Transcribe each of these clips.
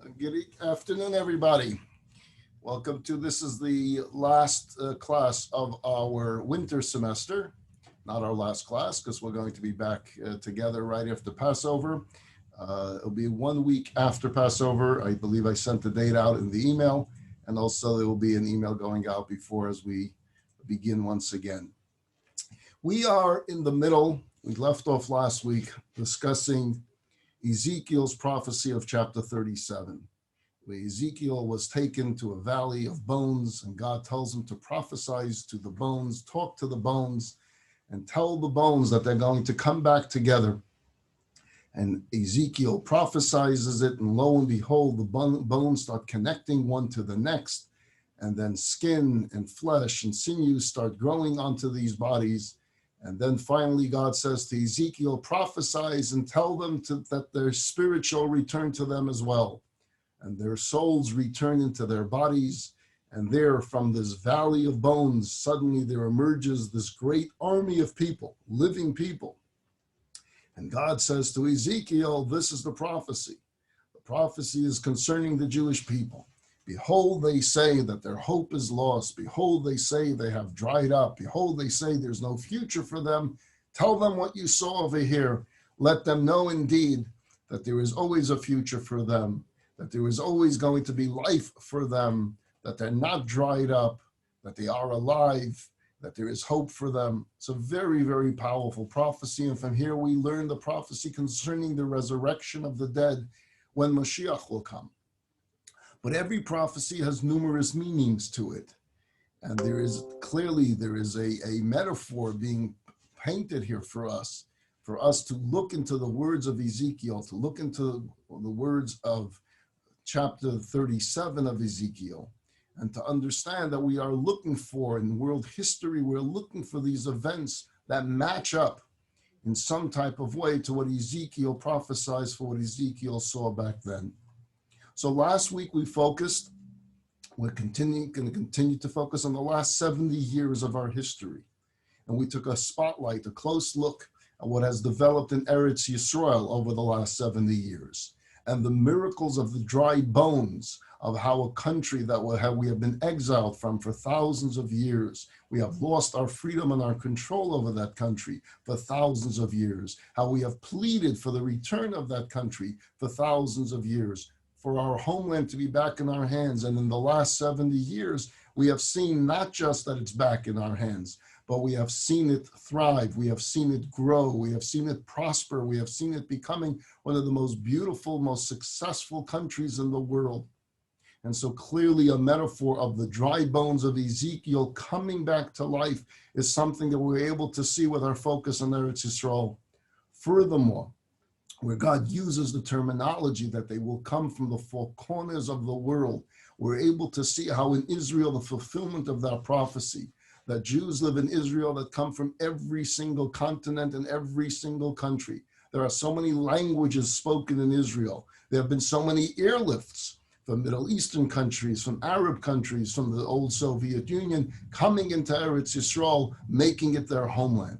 Good afternoon, everybody. Welcome to this is the last class of our winter semester. Not our last class because we're going to be back together right after Passover. It'll be 1 week after Passover. I believe I sent the date out in the email, and also there will be an email going out before as we begin once again. We are in the middle. We left off last week discussing Ezekiel's prophecy of chapter 37. Where Ezekiel was taken to a valley of bones, and God tells him to prophesy to the bones, talk to the bones, and tell the bones that they're going to come back together. And Ezekiel prophesies it, and lo and behold, the bones start connecting one to the next, and then skin and flesh and sinews start growing onto these bodies. And then finally, God says to Ezekiel, prophesize and tell them that their spirit shall return to them as well. And their souls return into their bodies. And there, from this valley of bones, suddenly there emerges this great army of people, living people. And God says to Ezekiel, this is the prophecy. The prophecy is concerning the Jewish people. Behold, they say that their hope is lost. Behold, they say they have dried up. Behold, they say there's no future for them. Tell them what you saw over here. Let them know indeed that there is always a future for them, that there is always going to be life for them, that they're not dried up, that they are alive, that there is hope for them. It's a very, very powerful prophecy. And from here we learn the prophecy concerning the resurrection of the dead when Mashiach will come. But every prophecy has numerous meanings to it. And there is a metaphor being painted here for us to look into the words of Ezekiel, to look into the words of chapter 37 of Ezekiel, and to understand that we are looking for, in world history, we're looking for these events that match up in some type of way to what Ezekiel prophesies for what Ezekiel saw back then. So last week we're going to continue to focus on the last 70 years of our history. And we took a spotlight, a close look at what has developed in Eretz Yisrael over the last 70 years. And the miracles of the dry bones of how a country that we have been exiled from for thousands of years. We have lost our freedom and our control over that country for thousands of years. How we have pleaded for the return of that country for thousands of years, for our homeland to be back in our hands. And in the last 70 years, we have seen not just that it's back in our hands, but we have seen it thrive. We have seen it grow. We have seen it prosper. We have seen it becoming one of the most beautiful, most successful countries in the world. And so clearly a metaphor of the dry bones of Ezekiel coming back to life is something that we're able to see with our focus on Eretz Yisrael. Furthermore, where God uses the terminology that they will come from the four corners of the world, we're able to see how in Israel, the fulfillment of that prophecy, that Jews live in Israel that come from every single continent and every single country. There are so many languages spoken in Israel. There have been so many airlifts from Middle Eastern countries, from Arab countries, from the old Soviet Union, coming into Eretz Yisrael, making it their homeland.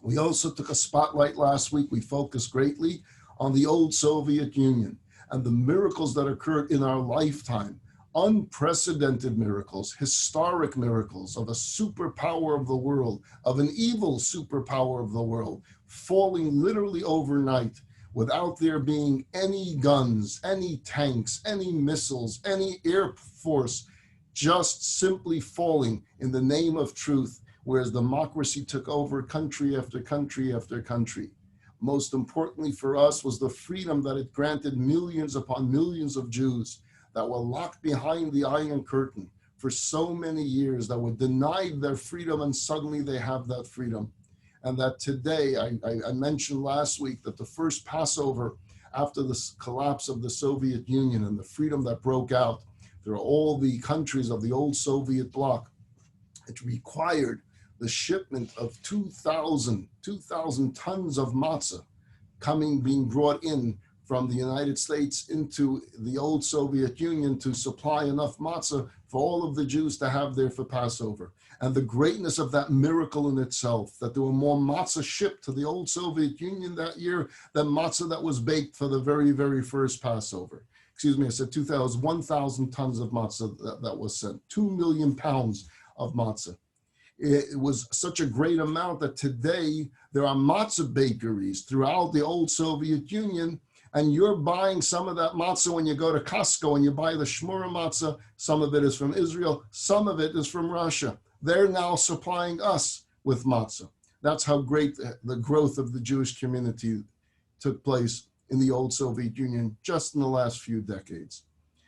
We also took a spotlight last week. We focused greatly on the old Soviet Union and the miracles that occurred in our lifetime. Unprecedented miracles, historic miracles of a superpower of the world, of an evil superpower of the world, falling literally overnight without there being any guns, any tanks, any missiles, any air force, just simply falling in the name of truth, whereas democracy took over country after country after country. Most importantly for us was the freedom that it granted millions upon millions of Jews that were locked behind the Iron Curtain for so many years, that were denied their freedom, and suddenly they have that freedom. And that today, I mentioned last week that the first Passover after the collapse of the Soviet Union and the freedom that broke out through all the countries of the old Soviet bloc, it required the shipment of 2,000 tons of matzah being brought in from the United States into the old Soviet Union to supply enough matzah for all of the Jews to have there for Passover. And the greatness of that miracle in itself, that there were more matzah shipped to the old Soviet Union that year than matzah that was baked for the very, very first Passover. Excuse me, I said 1,000 tons of matzah that was sent, 2 million pounds of matzah. It was such a great amount that today there are matzah bakeries throughout the old Soviet Union, and you're buying some of that matzah when you go to Costco and you buy the shmura matzah. Some of it is from Israel, some of it is from Russia. They're now supplying us with matzah. That's how great the growth of the Jewish community took place in the old Soviet Union just in the last few decades.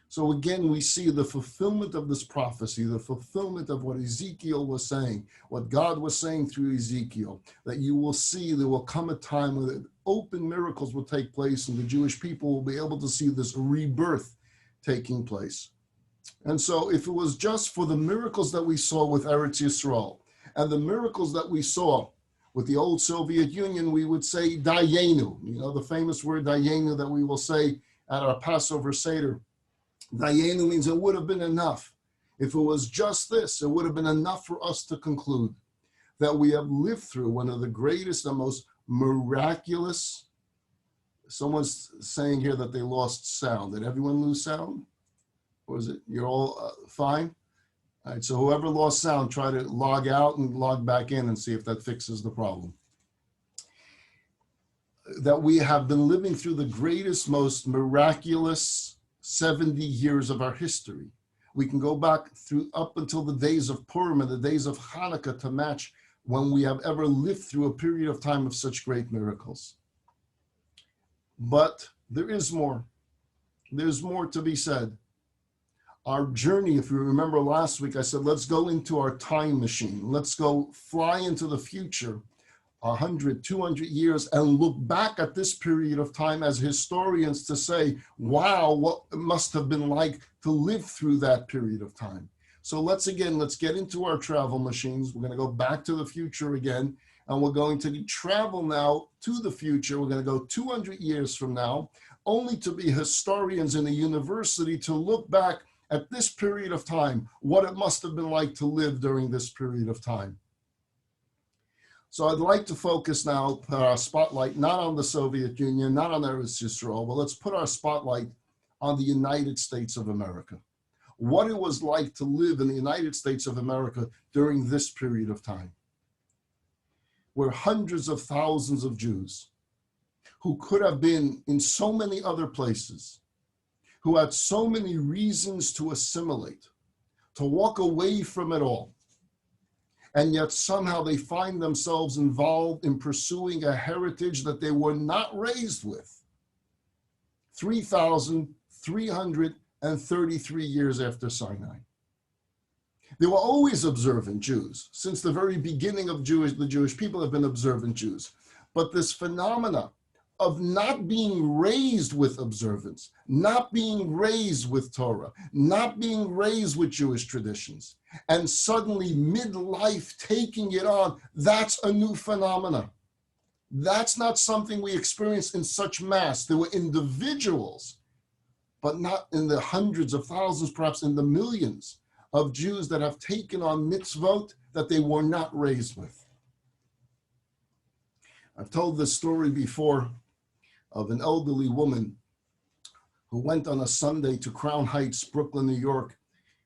So again, we see the fulfillment of this prophecy, the fulfillment of what Ezekiel was saying, what God was saying through Ezekiel, that you will see there will come a time when open miracles will take place and the Jewish people will be able to see this rebirth taking place. And so if it was just for the miracles that we saw with Eretz Yisrael and the miracles that we saw with the old Soviet Union, we would say Dayenu, the famous word Dayenu that we will say at our Passover Seder. Dayenu means it would have been enough. If it was just this, it would have been enough for us to conclude that we have lived through one of the greatest and most miraculous. Someone's saying here that they lost sound. Did everyone lose sound? Or is it you're all fine? All right, so whoever lost sound, try to log out and log back in and see if that fixes the problem. That we have been living through the greatest, most miraculous 70 years of our history. We can go back through up until the days of Purim and the days of Hanukkah to match when we have ever lived through a period of time of such great miracles. But there is more. There's more to be said. Our journey, if you remember last week, I said, let's go into our time machine. Let's go fly into the future 100, 200 years and look back at this period of time as historians to say, wow, what it must have been like to live through that period of time. So let's get into our travel machines. We're going to go back to the future again, and we're going to travel now to the future. We're going to go 200 years from now, only to be historians in a university to look back at this period of time, what it must have been like to live during this period of time. So I'd like to focus now, put our spotlight not on the Soviet Union, not on Eretz Yisrael, but let's put our spotlight on the United States of America. What it was like to live in the United States of America during this period of time, where hundreds of thousands of Jews who could have been in so many other places, who had so many reasons to assimilate, to walk away from it all, and yet somehow they find themselves involved in pursuing a heritage that they were not raised with. 3,333 years after Sinai. They were always observant Jews. Since the very beginning of the Jewish people have been observant Jews. But this phenomena of not being raised with observance, not being raised with Torah, not being raised with Jewish traditions, and suddenly midlife taking it on, that's a new phenomena. That's not something we experience in such mass. There were individuals, but not in the hundreds of thousands, perhaps in the millions of Jews that have taken on mitzvot that they were not raised with. I've told this story before of an elderly woman who went on a Sunday to Crown Heights, Brooklyn, New York,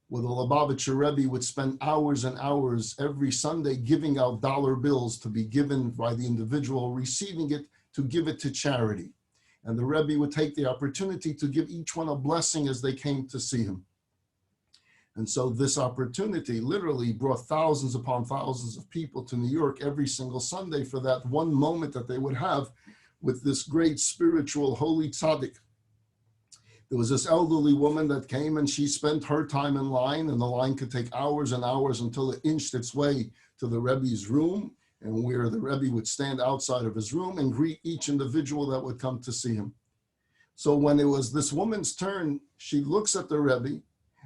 where the Lubavitcher Rebbe would spend hours and hours every Sunday giving out dollar bills to be given by the individual receiving it to give it to charity. And the Rebbe would take the opportunity to give each one a blessing as they came to see him. And so this opportunity literally brought thousands upon thousands of people to New York every single Sunday for that one moment that they would have with this great spiritual holy tzaddik. There was this elderly woman that came and she spent her time in line, and the line could take hours and hours until it inched its way to the Rebbe's room, and where the Rebbe would stand outside of his room and greet each individual that would come to see him. So when it was this woman's turn, she looks at the Rebbe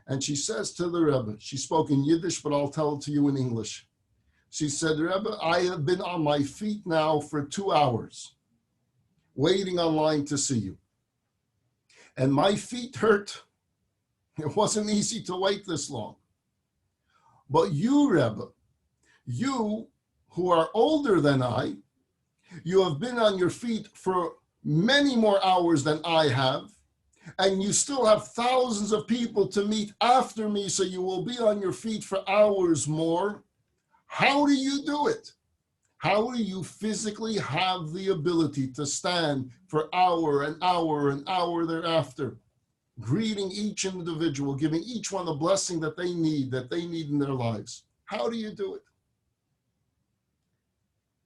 and she says to the Rebbe, she spoke in Yiddish, but I'll tell it to you in English. She said, Rebbe, I have been on my feet now for 2 hours, waiting online to see you. and my feet hurt. It wasn't easy to wait this long. But you, Rebbe, you who are older than I, you have been on your feet for many more hours than I have, and you still have thousands of people to meet after me, so you will be on your feet for hours more. How do you do it? How do you physically have the ability to stand for hour and hour and hour thereafter, greeting each individual, giving each one the blessing that they need in their lives? How do you do it?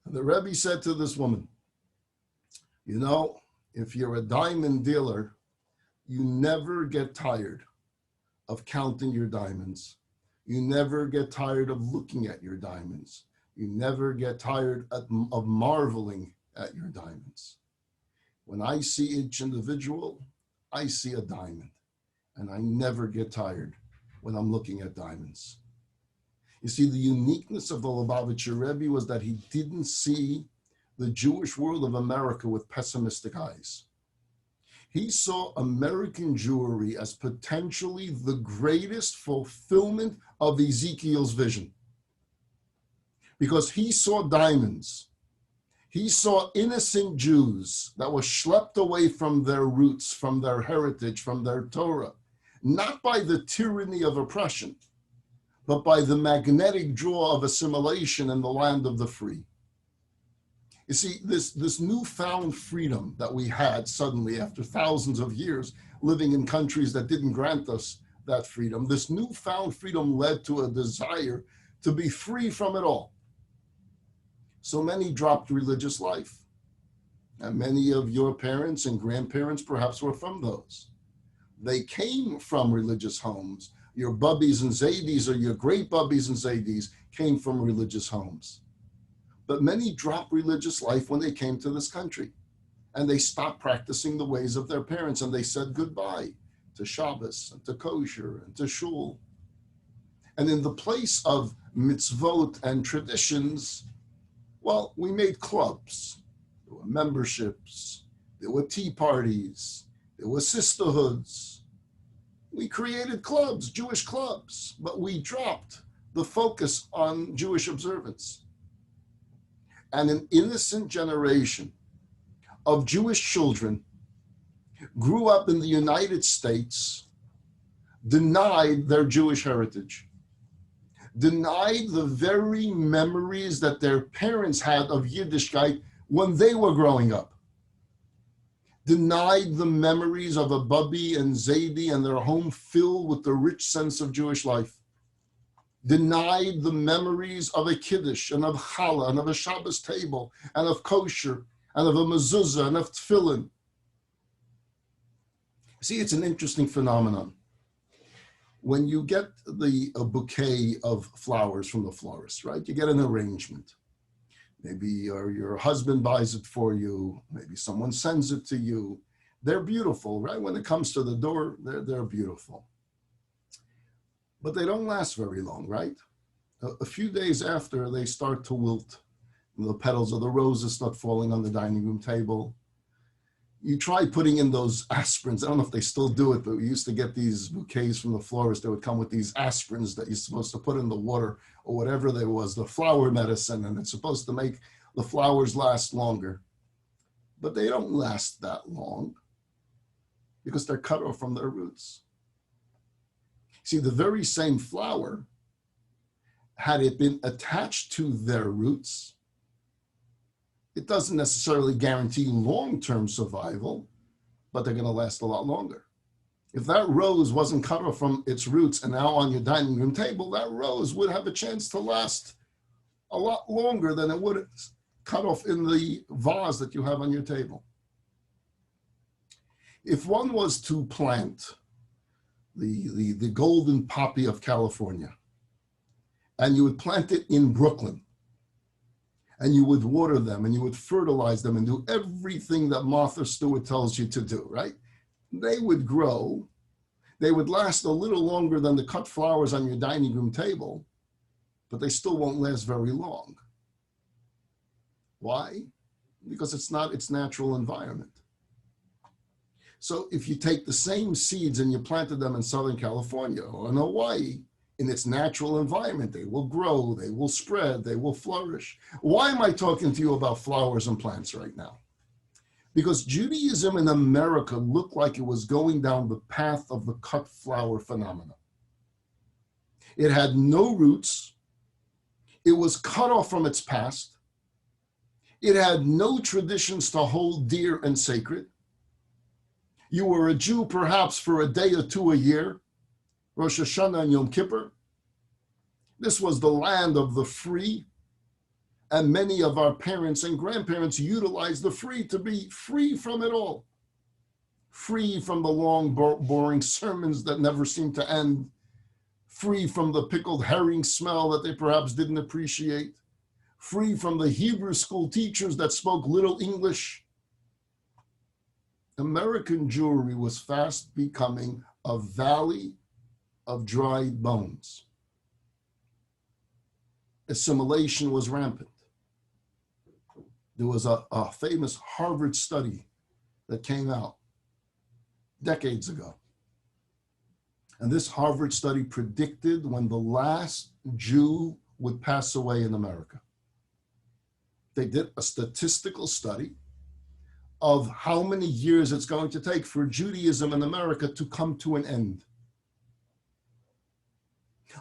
And the Rebbe said to this woman, you know, if you're a diamond dealer, you never get tired of counting your diamonds. You never get tired of looking at your diamonds. You never get tired of marveling at your diamonds. When I see each individual, I see a diamond, and I never get tired when I'm looking at diamonds. You see, the uniqueness of the Lubavitcher Rebbe was that he didn't see the Jewish world of America with pessimistic eyes. He saw American Jewry as potentially the greatest fulfillment of Ezekiel's vision. Because he saw diamonds. He saw innocent Jews that were schlepped away from their roots, from their heritage, from their Torah, not by the tyranny of oppression, but by the magnetic draw of assimilation in the land of the free. You see, this newfound freedom that we had suddenly after thousands of years living in countries that didn't grant us that freedom, this newfound freedom led to a desire to be free from it all. So many dropped religious life. And many of your parents and grandparents perhaps were from those. They came from religious homes. Your bubbies and zaydies, or your great bubbies and zaydies, came from religious homes. But many dropped religious life when they came to this country, and they stopped practicing the ways of their parents, and they said goodbye to Shabbos and to kosher and to shul. And in the place of mitzvot and traditions, well, we made clubs. There were memberships, there were tea parties, there were sisterhoods. We created clubs, Jewish clubs, but we dropped the focus on Jewish observance. And an innocent generation of Jewish children grew up in the United States, denied their Jewish heritage, denied the very memories that their parents had of Yiddishkeit when they were growing up, denied the memories of a Bubby and Zaidi and their home filled with the rich sense of Jewish life, denied the memories of a Kiddush and of Challah and of a Shabbos table and of kosher and of a mezuzah and of tefillin. See, it's an interesting phenomenon. When you get a bouquet of flowers from the florist, right? You get an arrangement. Maybe your husband buys it for you. Maybe someone sends it to you. They're beautiful, right? When it comes to the door, they're beautiful. But they don't last very long, right? A few days after, they start to wilt. The petals of the roses start falling on the dining room table. You try putting in those aspirins. I don't know if they still do it, but we used to get these bouquets from the florist. They would come with these aspirins that you're supposed to put in the water or whatever there was, the flower medicine, and it's supposed to make the flowers last longer. But they don't last that long because they're cut off from their roots. See, the very same flower, had it been attached to their roots, it doesn't necessarily guarantee long-term survival, but they're going to last a lot longer. If that rose wasn't cut off from its roots and now on your dining room table, that rose would have a chance to last a lot longer than it would cut off in the vase that you have on your table. If one was to plant the golden poppy of California, and you would plant it in Brooklyn, and you would water them and you would fertilize them and do everything that Martha Stewart tells you to do, right? They would grow. They would last a little longer than the cut flowers on your dining room table, but they still won't last very long. Why? Because it's not its natural environment. So if you take the same seeds and you planted them in Southern California or in Hawaii, in its natural environment, they will grow, they will spread, they will flourish. Why am I talking to you about flowers and plants right now? Because Judaism in America looked like it was going down the path of the cut flower phenomenon. It had no roots. It was cut off from its past. It had no traditions to hold dear and sacred. You were a Jew perhaps for a day or two a year, Rosh Hashanah and Yom Kippur. This was the land of the free, and many of our parents and grandparents utilized the free to be free from it all. Free from the long, boring sermons that never seemed to end. Free from the pickled herring smell that they perhaps didn't appreciate. Free from the Hebrew school teachers that spoke little English. American Jewry was fast becoming a valley of dried bones. Assimilation was rampant. There was a famous Harvard study that came out decades ago. And this Harvard study predicted when the last Jew would pass away in America. They did a statistical study of how many years it's going to take for Judaism in America to come to an end.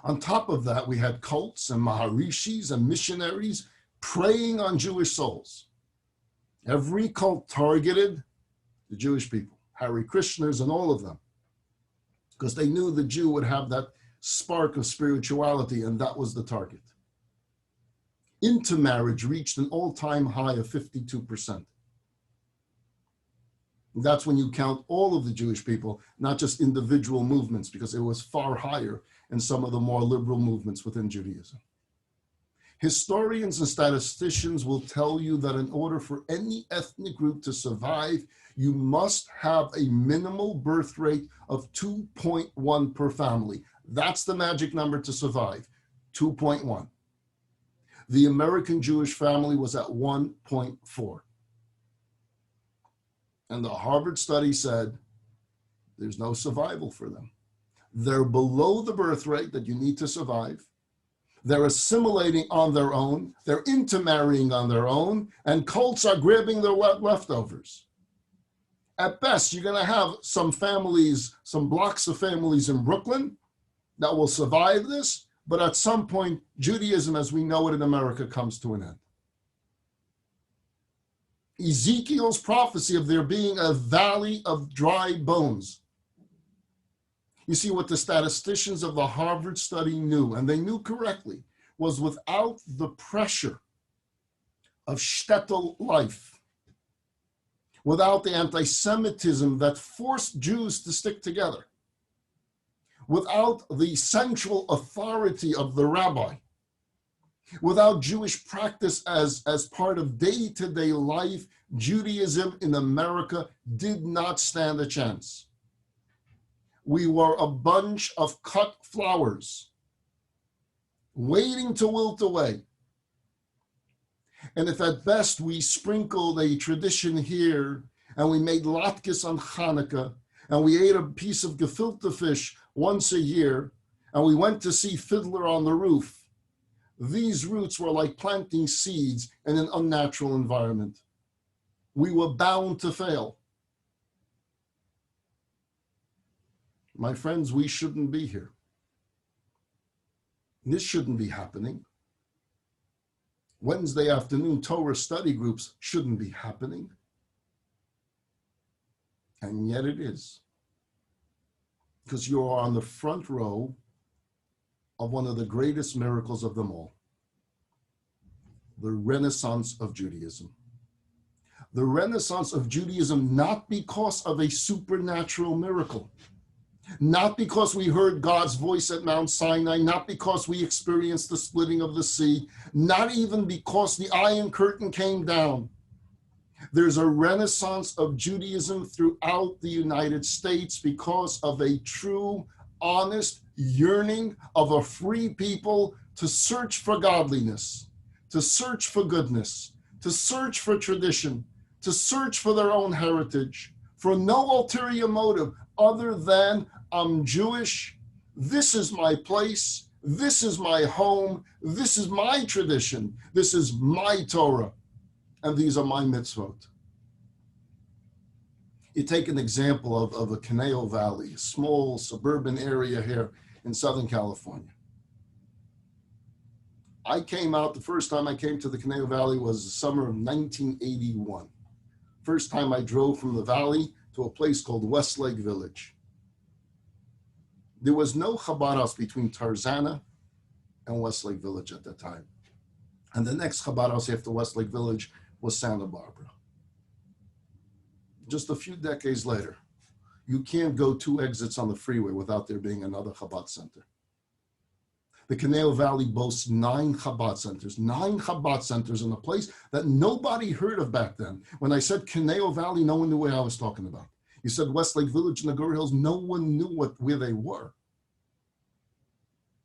On top of that, we had cults and Maharishis and missionaries preying on Jewish souls. Every cult targeted the Jewish people, Hare Krishnas and all of them, because they knew the Jew would have that spark of spirituality, and that was the target. Intermarriage reached an all-time high of 52%. That's when you count all of the Jewish people, not just individual movements, because it was far higher in some of the more liberal movements within Judaism. Historians and statisticians will tell you that in order for any ethnic group to survive, you must have a minimal birth rate of 2.1 per family. That's the magic number to survive, 2.1. The American Jewish family was at 1.4. And the Harvard study said there's no survival for them. They're below the birth rate that you need to survive. They're assimilating on their own. They're intermarrying on their own. And cults are grabbing their leftovers. At best, you're going to have some families, some blocks of families in Brooklyn that will survive this. But at some point, Judaism as we know it in America comes to an end. Ezekiel's prophecy of there being a valley of dry bones. You see, what the statisticians of the Harvard study knew, and they knew correctly, was without the pressure of shtetl life, without the anti-Semitism that forced Jews to stick together, without the central authority of the rabbi, without Jewish practice as part of day-to-day life, Judaism in America did not stand a chance. We were a bunch of cut flowers waiting to wilt away. And if at best we sprinkled a tradition here and we made latkes on Hanukkah and we ate a piece of gefilte fish once a year and we went to see Fiddler on the Roof, these roots were like planting seeds in an unnatural environment. We were bound to fail. My friends, we shouldn't be here. This shouldn't be happening. Wednesday afternoon Torah study groups shouldn't be happening. And yet it is. Because you are on the front row of one of the greatest miracles of them all, the Renaissance of Judaism. The Renaissance of Judaism, not because of a supernatural miracle, not because we heard God's voice at Mount Sinai, not because we experienced the splitting of the sea, not even because the Iron Curtain came down. There's a renaissance of Judaism throughout the United States because of a true, honest yearning of a free people to search for godliness, to search for goodness, to search for tradition, to search for their own heritage, for no ulterior motive other than I'm Jewish, this is my place, this is my home, this is my tradition, this is my Torah, and these are my mitzvot. You take an example of the Conejo Valley, a small suburban area here in Southern California. I came out, the first time I came to the Conejo Valley was the summer of 1981. First time I drove from the valley to a place called Westlake Village. There was no Chabad house between Tarzana and Westlake Village at that time. And the next Chabad house after Westlake Village was Santa Barbara. Just a few decades later, you can't go 2 exits on the freeway without there being another Chabad center. The Conejo Valley boasts 9 Chabad centers, 9 Chabad centers in a place that nobody heard of back then. When I said Conejo Valley, no one knew what I was talking about. You said Westlake Village and the Jewry Hills, no one knew where they were.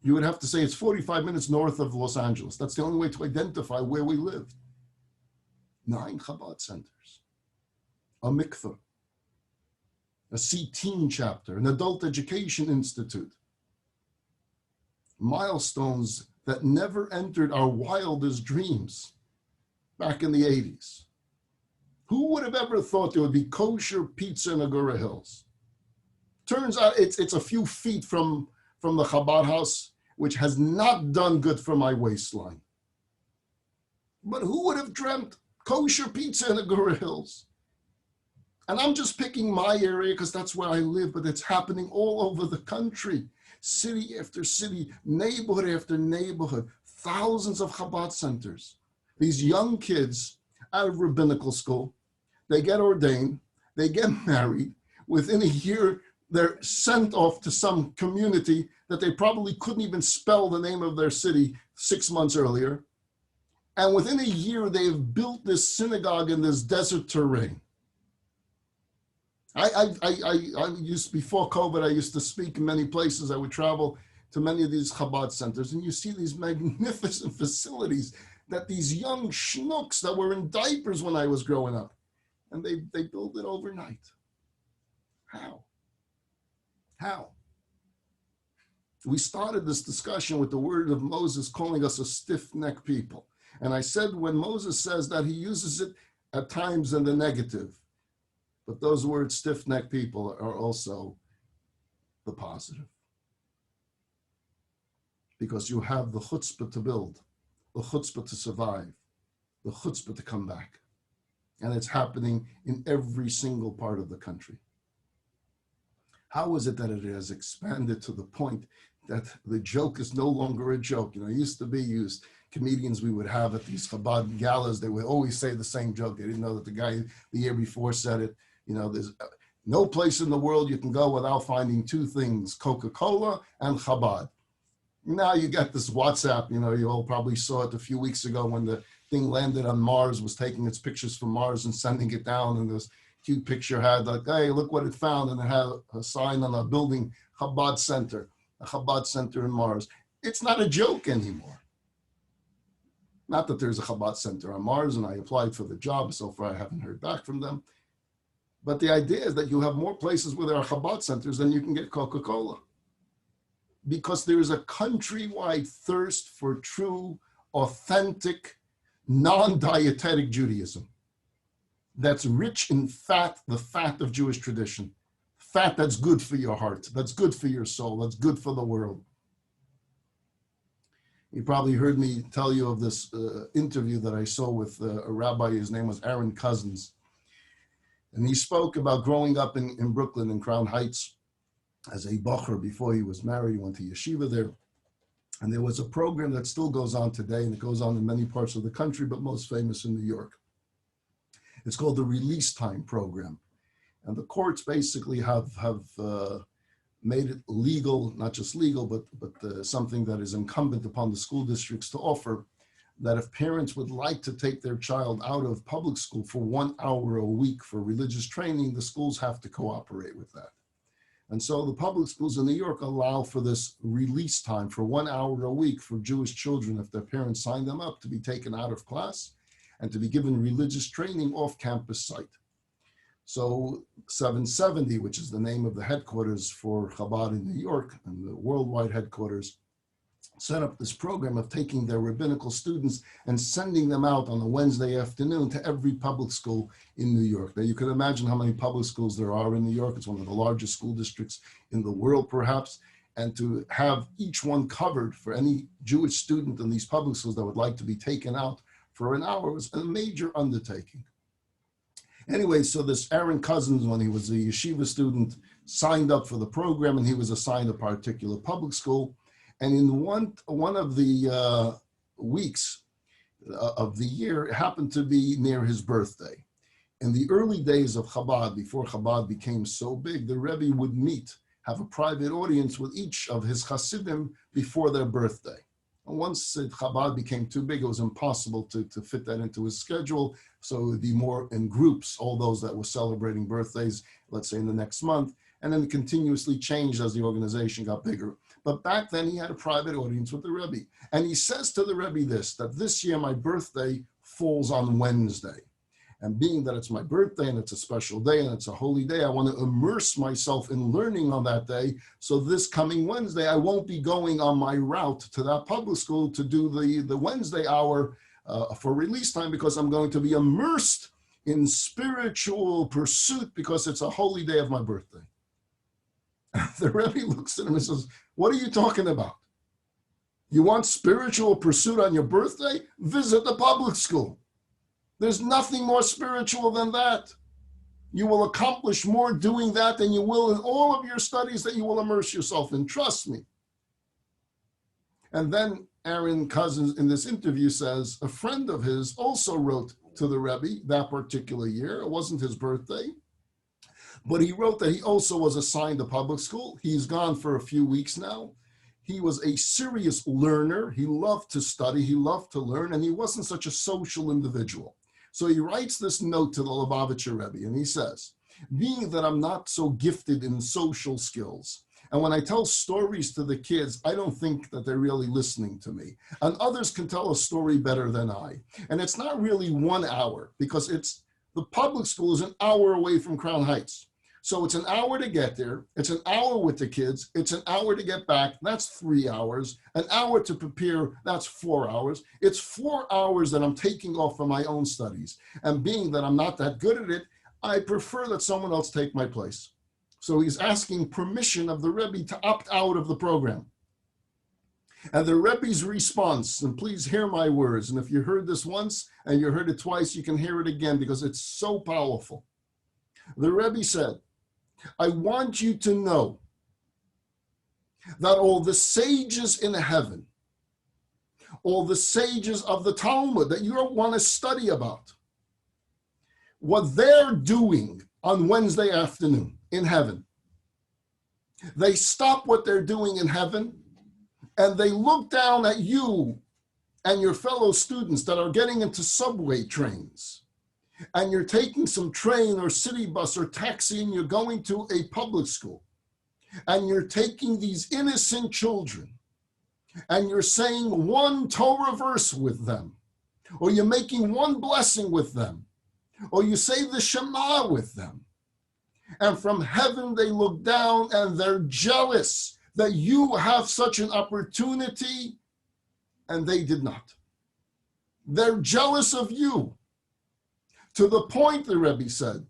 You would have to say it's 45 minutes north of Los Angeles. That's the only way to identify where we lived. 9 Chabad centers. A mikveh, a C-teen chapter, an adult education institute. Milestones that never entered our wildest dreams back in the 80s. Who would have ever thought there would be kosher pizza in the Jewry Hills? Turns out it's a few feet from the Chabad house, which has not done good for my waistline. But who would have dreamt kosher pizza in the Jewry Hills? And I'm just picking my area because that's where I live, but it's happening all over the country. City after city, neighborhood after neighborhood, thousands of Chabad centers. These young kids out of rabbinical school, they get ordained, they get married. Within a year, they're sent off to some community that they probably couldn't even spell the name of their city 6 months earlier. And within a year, they've built this synagogue in this desert terrain. I used, before COVID, I used to speak in many places. I would travel to many of these Chabad centers, and you see these magnificent facilities that these young schnooks that were in diapers when I was growing up, and they built it overnight. How? We started this discussion with the word of Moses calling us a stiff-necked people. And I said when Moses says that, he uses it at times in the negative. But those words, stiff-necked people, are also the positive. Because you have the chutzpah to build, the chutzpah to survive, the chutzpah to come back. And it's happening in every single part of the country. How is it that it has expanded to the point that the joke is no longer a joke? You know, it used to be comedians we would have at these Chabad galas, they would always say the same joke. They didn't know that the guy the year before said it. You know, there's no place in the world you can go without finding 2 things, Coca-Cola and Chabad. Now you got this WhatsApp, you know, you all probably saw it a few weeks ago when the thing landed on Mars, was taking its pictures from Mars and sending it down, and this cute picture had like, hey, look what it found, and it had a sign on a building, Chabad Center, a Chabad Center in Mars. It's not a joke anymore. Not that there's a Chabad Center on Mars, and I applied for the job. So far, I haven't heard back from them. But the idea is that you have more places where there are Chabad centers than you can get Coca-Cola. Because there is a countrywide thirst for true, authentic, non-dietetic Judaism that's rich in fat, the fat of Jewish tradition. Fat that's good for your heart, that's good for your soul, that's good for the world. You probably heard me tell you of this interview that I saw with a rabbi. His name was Aaron Cousins. And he spoke about growing up in Brooklyn, in Crown Heights, as a bacher before he was married. He went to yeshiva there. And there was a program that still goes on today, and it goes on in many parts of the country, but most famous in New York. It's called the Release Time Program. And the courts basically have made it legal, not just legal, but something that is incumbent upon the school districts to offer, that if parents would like to take their child out of public school for 1 hour a week for religious training, the schools have to cooperate with that. And so the public schools in New York allow for this release time for 1 hour a week for Jewish children, if their parents sign them up, to be taken out of class and to be given religious training off campus site. So 770, which is the name of the headquarters for Chabad in New York and the worldwide headquarters, set up this program of taking their rabbinical students and sending them out on a Wednesday afternoon to every public school in New York. Now you can imagine how many public schools there are in New York. It's one of the largest school districts in the world, perhaps. And to have each one covered for any Jewish student in these public schools that would like to be taken out for an hour was a major undertaking. Anyway, so this Aaron Cousins, when he was a yeshiva student, signed up for the program, and he was assigned a particular public school. And in one of the weeks of the year, it happened to be near his birthday. In the early days of Chabad, before Chabad became so big, the Rebbe would have a private audience with each of his Hasidim before their birthday. And once Chabad became too big, it was impossible to fit that into his schedule. So it would be more in groups, all those that were celebrating birthdays, let's say in the next month, and then it continuously changed as the organization got bigger. But back then he had a private audience with the Rebbe. And he says to the Rebbe that this year my birthday falls on Wednesday. And being that it's my birthday and it's a special day and it's a holy day, I want to immerse myself in learning on that day. So this coming Wednesday, I won't be going on my route to that public school to do the Wednesday hour for release time, because I'm going to be immersed in spiritual pursuit because it's a holy day of my birthday. The Rebbe looks at him and says, what are you talking about? You want spiritual pursuit on your birthday? Visit the public school. There's nothing more spiritual than that. You will accomplish more doing that than you will in all of your studies that you will immerse yourself in. Trust me. And then Aaron Cousins in this interview says a friend of his also wrote to the Rebbe that particular year. It wasn't his birthday, but he wrote that he also was assigned a public school. He's gone for a few weeks now. He was a serious learner. He loved to study. He loved to learn, and he wasn't such a social individual. So he writes this note to the Lubavitcher Rebbe, and he says, being that I'm not so gifted in social skills, and when I tell stories to the kids, I don't think that they're really listening to me. And others can tell a story better than I. And it's not really 1 hour, because the public school is an hour away from Crown Heights. So it's an hour to get there. It's an hour with the kids. It's an hour to get back. That's 3 hours. An hour to prepare. That's 4 hours. It's 4 hours that I'm taking off from my own studies. And being that I'm not that good at it, I prefer that someone else take my place. So he's asking permission of the Rebbe to opt out of the program. And the Rebbe's response, and please hear my words, and if you heard this once and you heard it twice, you can hear it again because it's so powerful. The Rebbe said, I want you to know that all the sages in heaven, all the sages of the Talmud that you want to study about, what they're doing on Wednesday afternoon in heaven, they stop what they're doing in heaven and they look down at you and your fellow students that are getting into subway trains, and you're taking some train or city bus or taxi and you're going to a public school, and you're taking these innocent children and you're saying one Torah verse with them, or you're making one blessing with them, or you say the Shema with them. And from heaven they look down and they're jealous that you have such an opportunity and they did not. They're jealous of you. To the point, the Rebbe said,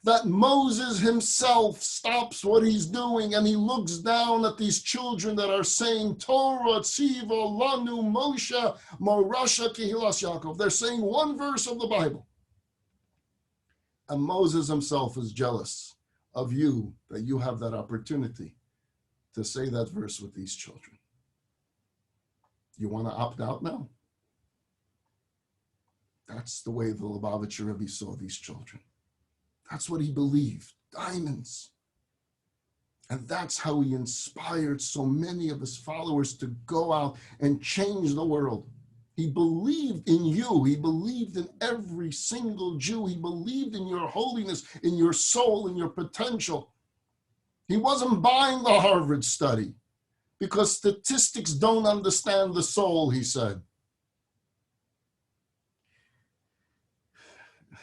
that Moses himself stops what he's doing and he looks down at these children that are saying, Torah, Tziva, Lanu, Moshe, Morasha, Kehilas, Yaakov. They're saying one verse of the Bible. And Moses himself is jealous of you that you have that opportunity to say that verse with these children. You want to opt out now? That's the way the Lubavitcher Rebbe saw these children. That's what he believed, diamonds. And that's how he inspired so many of his followers to go out and change the world. He believed in you. He believed in every single Jew. He believed in your holiness, in your soul, in your potential. He wasn't buying the Harvard study because statistics don't understand the soul, he said.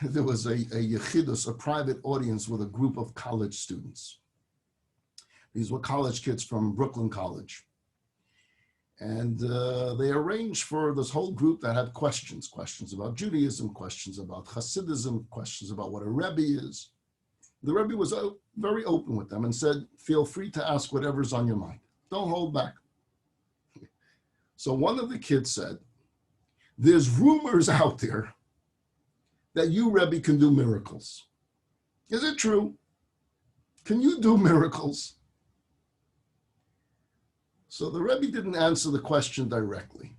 there was a yechidus, a private audience with a group of college students. These were college kids from Brooklyn College. And they arranged for this whole group that had questions about Judaism, questions about Hasidism, questions about what a Rebbe is. The Rebbe was very open with them and said, feel free to ask whatever's on your mind. Don't hold back. So one of the kids said, there's rumors out there that you, Rebbe, can do miracles. Is it true? Can you do miracles? So the Rebbe didn't answer the question directly.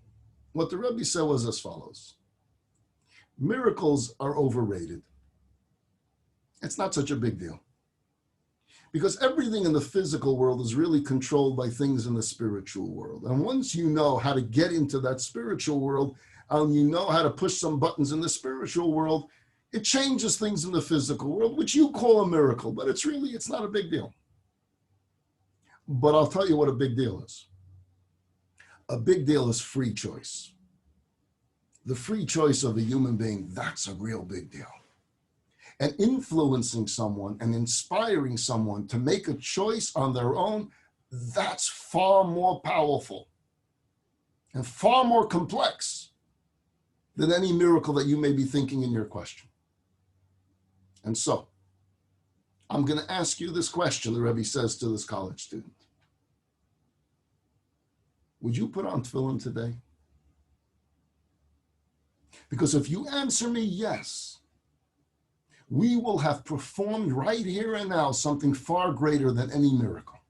What the Rebbe said was as follows. Miracles are overrated. It's not such a big deal. Because everything in the physical world is really controlled by things in the spiritual world. And once you know how to get into that spiritual world, and you know how to push some buttons in the spiritual world, it changes things in the physical world, which you call a miracle, but it's not a big deal. But I'll tell you what a big deal is. A big deal is free choice. The free choice of a human being, that's a real big deal. And influencing someone and inspiring someone to make a choice on their own, that's far more powerful and far more complex than any miracle that you may be thinking in your question. And so, I'm going to ask you this question, the Rebbe says to this college student. Would you put on tefillin today? Because if you answer me yes, we will have performed right here and now something far greater than any miracle.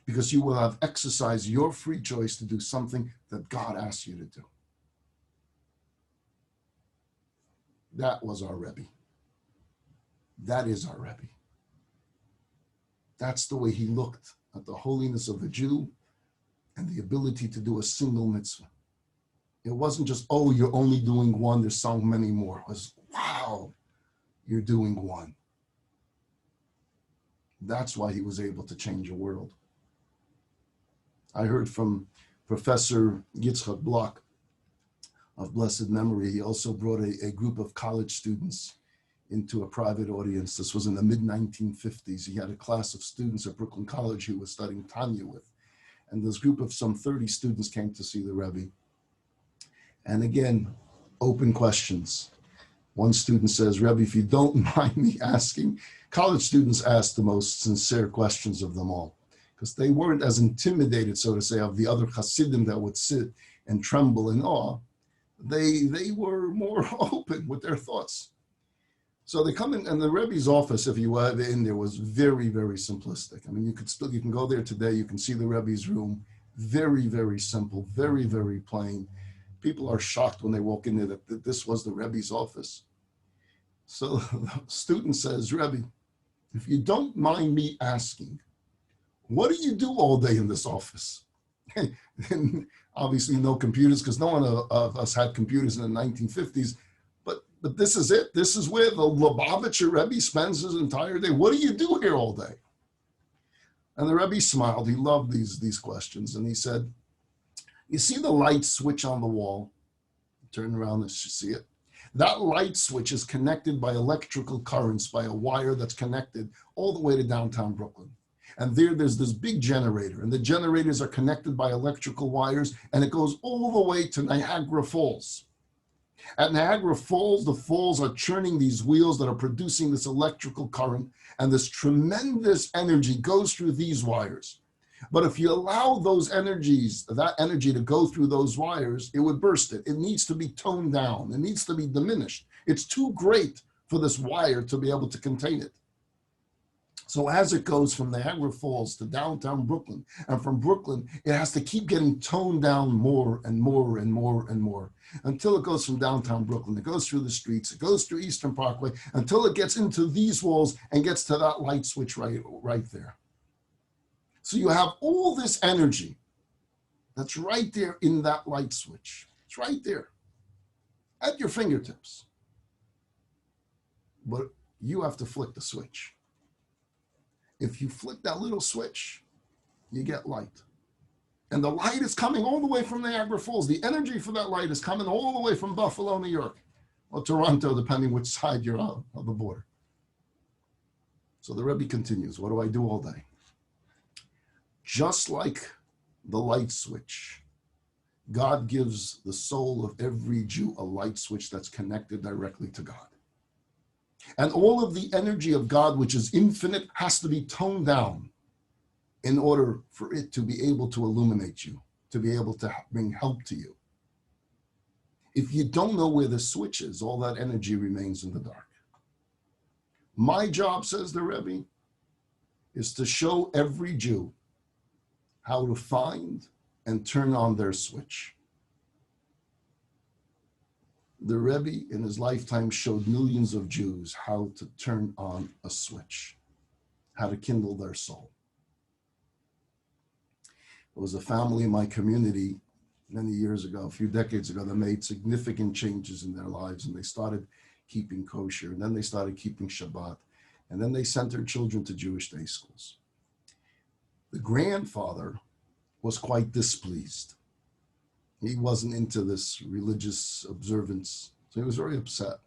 Because you will have exercised your free choice to do something that God asked you to do. That was our Rebbe. That is our Rebbe. That's the way he looked at the holiness of the Jew and the ability to do a single mitzvah. It wasn't just, oh, you're only doing one, there's so many more. It was, wow, you're doing one. That's why he was able to change a world. I heard from Professor Yitzchak Bloch of blessed memory. He also brought a group of college students into a private audience. This was in the mid-1950s. He had a class of students at Brooklyn College he was studying Tanya with. And this group of some 30 students came to see the Rebbe. And again, open questions. One student says, Rebbe, if you don't mind me asking, college students ask the most sincere questions of them all, because they weren't as intimidated, so to say, of the other Hasidim that would sit and tremble in awe. They were more open with their thoughts. So they come in, and the Rebbe's office, if you were in there, was very, very simplistic. I mean, you can go there today, you can see the Rebbe's room, very, very simple, very, very plain. People are shocked when they walk in there that this was the Rebbe's office. So the student says, Rebbe, if you don't mind me asking, what do you do all day in this office? And obviously no computers, because no one of us had computers in the 1950s. But this is it. This is where the Lubavitcher Rebbe spends his entire day. What do you do here all day? And the Rebbe smiled. He loved these questions. And he said, you see the light switch on the wall? Turn around and see it. That light switch is connected by electrical currents, by a wire that's connected all the way to downtown Brooklyn. And there's this big generator, and the generators are connected by electrical wires, and it goes all the way to Niagara Falls. At Niagara Falls, the falls are churning these wheels that are producing this electrical current, and this tremendous energy goes through these wires. But if you allow that energy to go through those wires, it would burst it. It needs to be toned down. It needs to be diminished. It's too great for this wire to be able to contain it. So as it goes from Niagara Falls to downtown Brooklyn, and from Brooklyn, it has to keep getting toned down more and more and more and more until it goes from downtown Brooklyn. It goes through the streets, it goes through Eastern Parkway, until it gets into these walls and gets to that light switch right there. So you have all this energy that's right there in that light switch. It's right there at your fingertips. But you have to flick the switch. If you flick that little switch, you get light. And the light is coming all the way from Niagara Falls. The energy for that light is coming all the way from Buffalo, New York. or Toronto, depending which side you're on of the border. So the Rebbe continues, what do I do all day? Just like the light switch, God gives the soul of every Jew a light switch that's connected directly to God. And all of the energy of God, which is infinite, has to be toned down in order for it to be able to illuminate you, to be able to bring help to you. If you don't know where the switch is, all that energy remains in the dark. My job, says the Rebbe, is to show every Jew how to find and turn on their switch. The Rebbe in his lifetime showed millions of Jews how to turn on a switch, how to kindle their soul. There was a family in my community many years ago, a few decades ago, that made significant changes in their lives, and they started keeping kosher, and then they started keeping Shabbat, and then they sent their children to Jewish day schools. The grandfather was quite displeased. He wasn't into this religious observance, so he was very upset.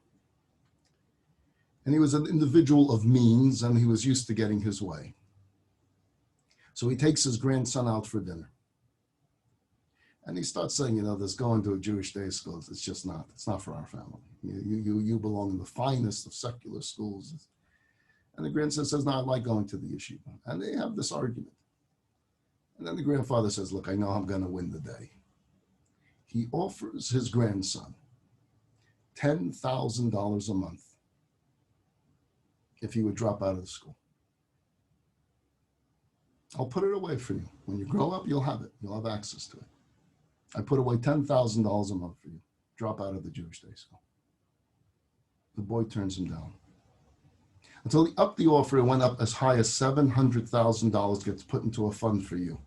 And he was an individual of means, and he was used to getting his way. So he takes his grandson out for dinner. And he starts saying, this going to a Jewish day school, it's not for our family. You belong in the finest of secular schools. And the grandson says, no, I like going to the yeshiva. And they have this argument. And then the grandfather says, look, I know I'm going to win the day. He offers his grandson $10,000 a month if he would drop out of the school. I'll put it away for you. When you grow up, you'll have it. You'll have access to it. I put away $10,000 a month for you. Drop out of the Jewish day school. The boy turns him down. Until he upped the offer, it went up as high as $700,000 gets put into a fund for you.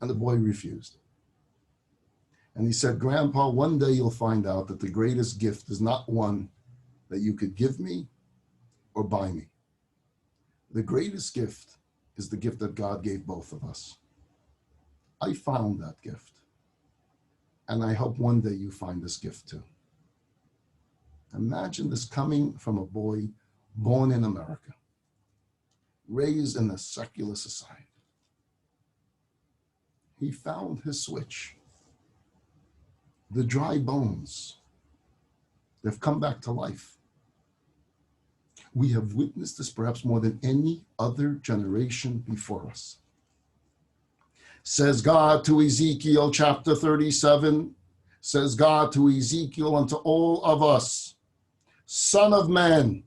And the boy refused. And he said, Grandpa, one day you'll find out that the greatest gift is not one that you could give me or buy me. The greatest gift is the gift that God gave both of us. I found that gift. And I hope one day you find this gift too. Imagine this coming from a boy born in America, raised in a secular society. He found his switch. The dry bones, they've come back to life. We have witnessed this perhaps more than any other generation before us. Says God to Ezekiel chapter 37, says God to Ezekiel unto all of us, Son of man,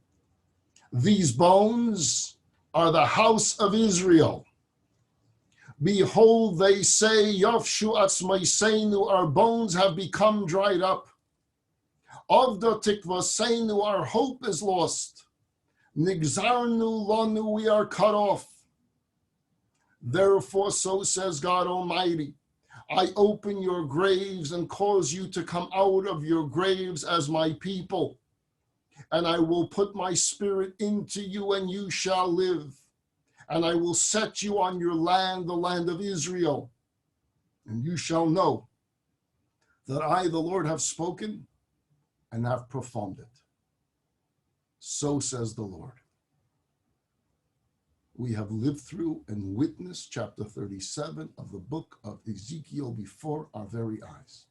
these bones are the house of Israel. Behold, they say, Yafshu atzmaiseinu, our bones have become dried up. Avda tikvaseinu, our hope is lost. Nigzarnu lanu, we are cut off. Therefore, so says God Almighty, I open your graves and cause you to come out of your graves as my people. And I will put my spirit into you, and you shall live. And I will set you on your land, the land of Israel. And you shall know that I, the Lord, have spoken and have performed it. So says the Lord. We have lived through and witnessed chapter 37 of the book of Ezekiel before our very eyes.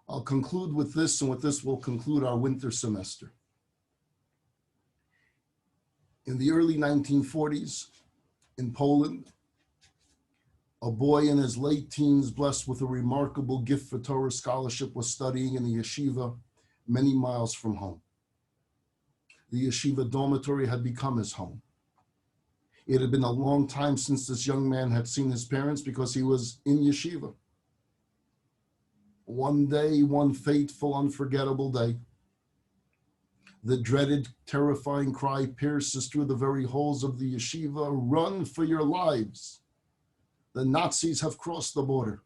I'll conclude with this, and with this we'll conclude our winter semester. In the early 1940s, in Poland, a boy in his late teens, blessed with a remarkable gift for Torah scholarship, was studying in the yeshiva many miles from home. The yeshiva dormitory had become his home. It had been a long time since this young man had seen his parents because he was in yeshiva. One day, one fateful, unforgettable day, the dreaded, terrifying cry pierces through the very halls of the yeshiva, run for your lives. The Nazis have crossed the border.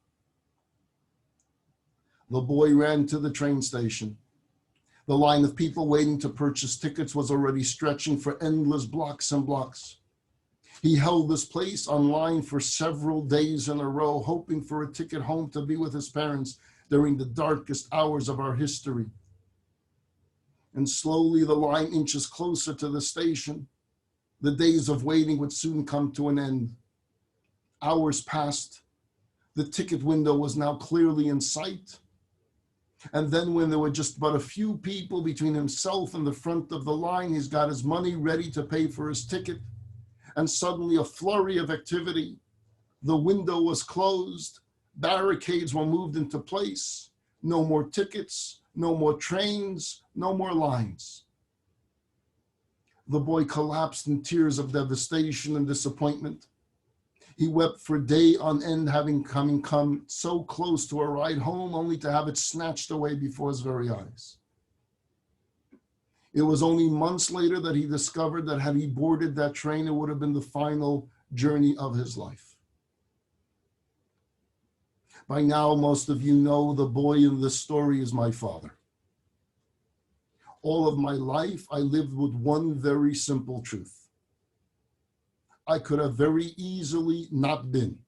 The boy ran to the train station. The line of people waiting to purchase tickets was already stretching for endless blocks and blocks. He held this place online for several days in a row, hoping for a ticket home to be with his parents, during the darkest hours of our history. And slowly the line inches closer to the station. The days of waiting would soon come to an end. Hours passed. The ticket window was now clearly in sight. And then when there were just but a few people between himself and the front of the line, he's got his money ready to pay for his ticket. And suddenly a flurry of activity. The window was closed. Barricades were moved into place. No more tickets, no more trains, no more lines. The boy collapsed in tears of devastation and disappointment. He wept for day on end, having come so close to a ride home, only to have it snatched away before his very eyes. It was only months later that he discovered that had he boarded that train, it would have been the final journey of his life. By now, most of you know the boy in this story is my father. All of my life, I lived with one very simple truth. I could have very easily not been.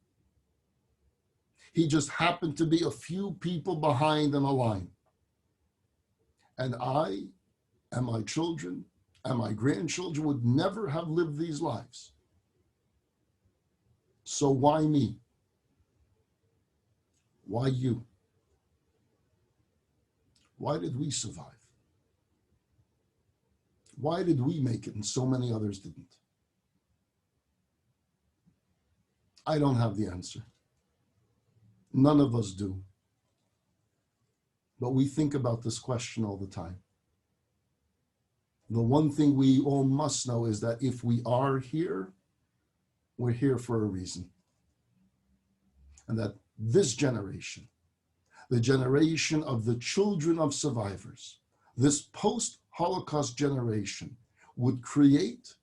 He just happened to be a few people behind in a line. And I and my children and my grandchildren would never have lived these lives. So why me? Why you? Why did we survive? Why did we make it and so many others didn't? I don't have the answer. None of us do. But we think about this question all the time. The one thing we all must know is that if we are here, we're here for a reason. And that this generation, the generation of the children of survivors, this post-Holocaust generation, would create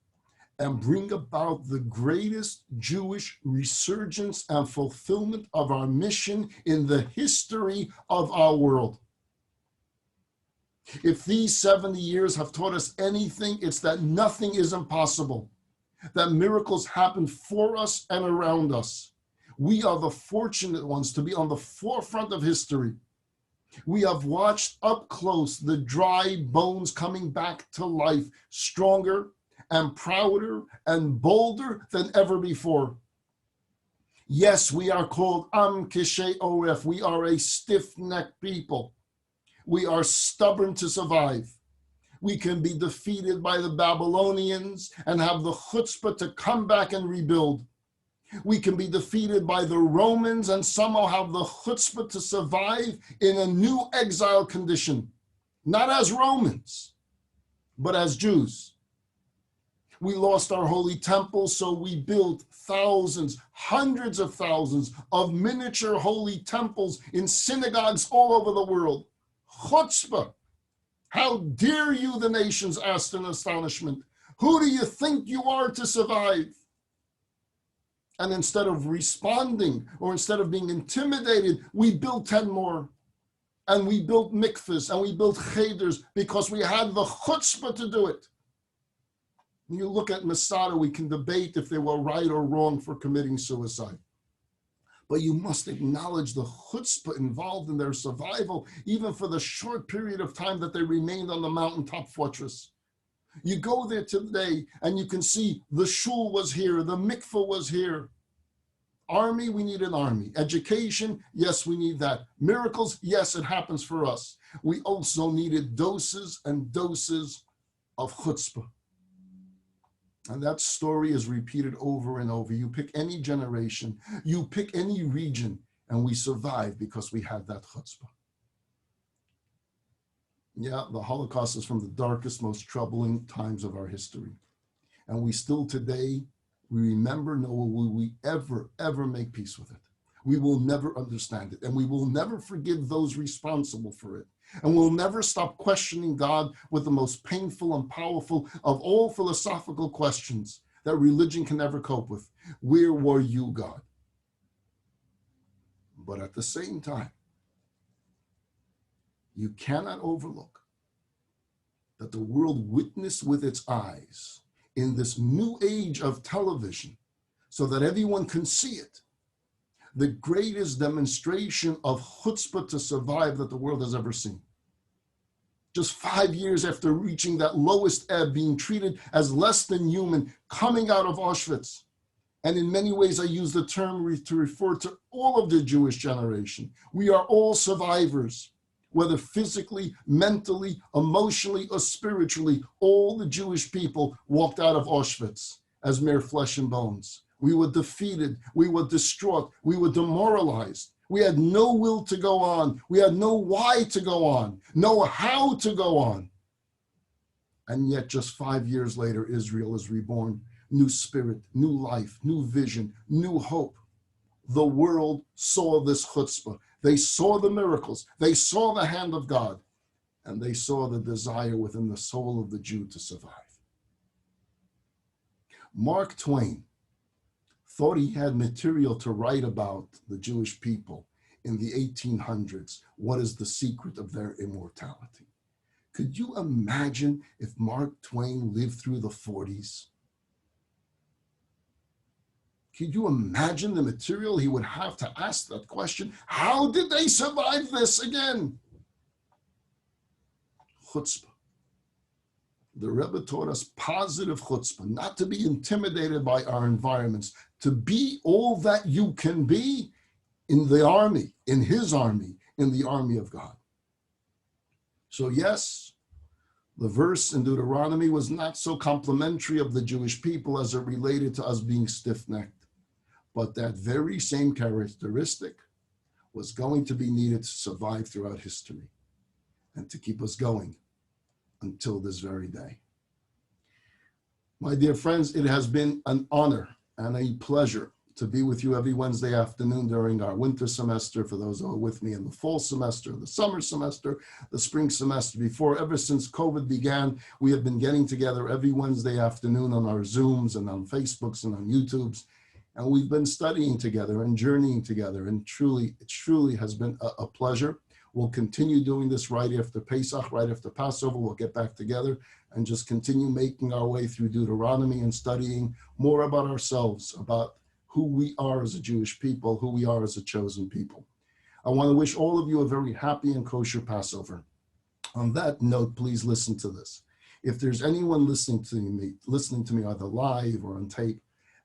and bring about the greatest Jewish resurgence and fulfillment of our mission in the history of our world. If these 70 years have taught us anything, it's that nothing is impossible, that miracles happen for us and around us. We are the fortunate ones to be on the forefront of history. We have watched up close the dry bones coming back to life, stronger and prouder and bolder than ever before. Yes, we are called Am Kishei Oref. We are a stiff-necked people. We are stubborn to survive. We can be defeated by the Babylonians and have the chutzpah to come back and rebuild. We can be defeated by the Romans and somehow have the chutzpah to survive in a new exile condition, not as Romans, but as Jews. We lost our holy temple, so we built thousands, hundreds of thousands of miniature holy temples in synagogues all over the world. Chutzpah. How dare you, the nations asked in astonishment. Who do you think you are to survive? And instead of responding or instead of being intimidated, we built 10 more. And we built mikvahs and we built cheders because we had the chutzpah to do it. When you look at Masada, we can debate if they were right or wrong for committing suicide. But you must acknowledge the chutzpah involved in their survival, even for the short period of time that they remained on the mountaintop fortress. You go there today and you can see the shul was here, the mikveh was here. Army, we need an army. Education, yes, we need that. Miracles, yes, it happens for us. We also needed doses and doses of chutzpah. And that story is repeated over and over. You pick any generation, you pick any region, and we survive because we had that chutzpah. Yeah, the Holocaust is from the darkest, most troubling times of our history. And we still today, we remember, nor will we ever make peace with it. We will never understand it, and we will never forgive those responsible for it. And we'll never stop questioning God with the most painful and powerful of all philosophical questions that religion can ever cope with. Where were you, God? But at the same time, you cannot overlook that the world witnessed with its eyes in this new age of television, so that everyone can see it, the greatest demonstration of chutzpah to survive that the world has ever seen. Just 5 years after reaching that lowest ebb, being treated as less than human, coming out of Auschwitz. And in many ways, I use the term to refer to all of the Jewish generation. We are all survivors, whether physically, mentally, emotionally, or spiritually. All the Jewish people walked out of Auschwitz as mere flesh and bones. We were defeated. We were distraught. We were demoralized. We had no will to go on. We had no why to go on, no how to go on. And yet just 5 years later, Israel is reborn. New spirit, new life, new vision, new hope. The world saw this chutzpah. They saw the miracles. They saw the hand of God. And they saw the desire within the soul of the Jew to survive. Mark Twain thought he had material to write about the Jewish people in the 1800s. What is the secret of their immortality? Could you imagine if Mark Twain lived through the 40s? Could you imagine the material he would have to ask that question? How did they survive this again? Chutzpah. The Rebbe taught us positive chutzpah, not to be intimidated by our environments, to be all that you can be in the army, in his army, in the army of God. So yes, the verse in Deuteronomy was not so complimentary of the Jewish people as it related to us being stiff-necked. But that very same characteristic was going to be needed to survive throughout history and to keep us going until this very day. My dear friends, it has been an honor and a pleasure to be with you every Wednesday afternoon during our winter semester, for those who are with me in the fall semester, the summer semester, the spring semester. Ever since COVID began, we have been getting together every Wednesday afternoon on our Zooms and on Facebooks and on YouTubes. And we've been studying together and journeying together. And it truly has been a pleasure. We'll continue doing this right after Pesach, right after Passover. We'll get back together and just continue making our way through Deuteronomy and studying more about ourselves, about who we are as a Jewish people, who we are as a chosen people. I want to wish all of you a very happy and kosher Passover. On that note, please listen to this. If there's anyone listening to me either live or on tape,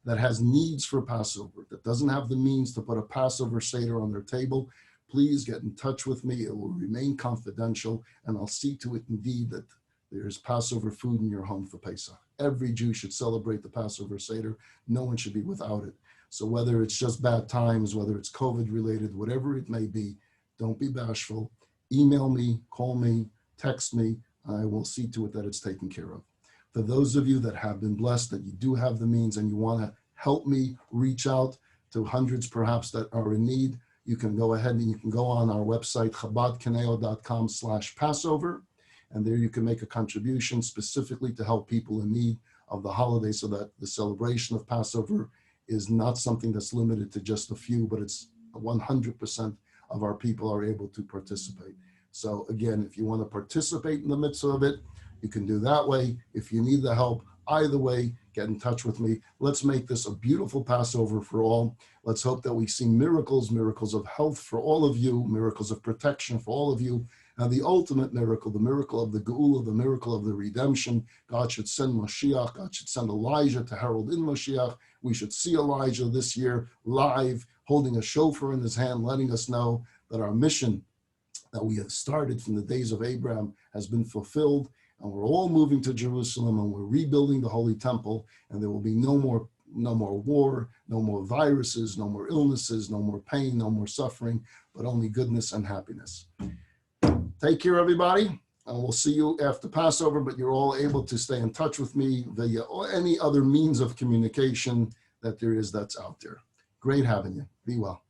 that has needs for Passover, that doesn't have the means to put a Passover Seder on their table, please get in touch with me. It will remain confidential, and I'll see to it indeed that there's Passover food in your home for Pesach. Every Jew should celebrate the Passover Seder. No one should be without it. So whether it's just bad times, whether it's COVID related, whatever it may be, don't be bashful. Email me, call me, text me. I will see to it that it's taken care of. For those of you that have been blessed, that you do have the means and you want to help me reach out to hundreds perhaps that are in need, you can go ahead and you can go on our website, chabadconejo.com/Passover, and there you can make a contribution specifically to help people in need of the holiday, so that the celebration of Passover is not something that's limited to just a few, but it's 100% of our people are able to participate. So again, if you want to participate in the midst of it, you can do that way. If you need the help, either way, get in touch with me. Let's make this a beautiful Passover for all. Let's hope that we see miracles of health for all of you, miracles of protection for all of you, and the ultimate miracle, the miracle of the Geula, the miracle of the redemption. God should send Mashiach. God should send Elijah to herald in Mashiach. We should see Elijah this year live, holding a shofar in his hand, letting us know that our mission that we have started from the days of Abraham has been fulfilled. And we're all moving to Jerusalem, and we're rebuilding the Holy Temple, and there will be no more war, no more viruses, no more illnesses, no more pain, no more suffering, but only goodness and happiness. Take care, everybody, and we'll see you after Passover, but you're all able to stay in touch with me via any other means of communication that there is that's out there. Great having you. Be well.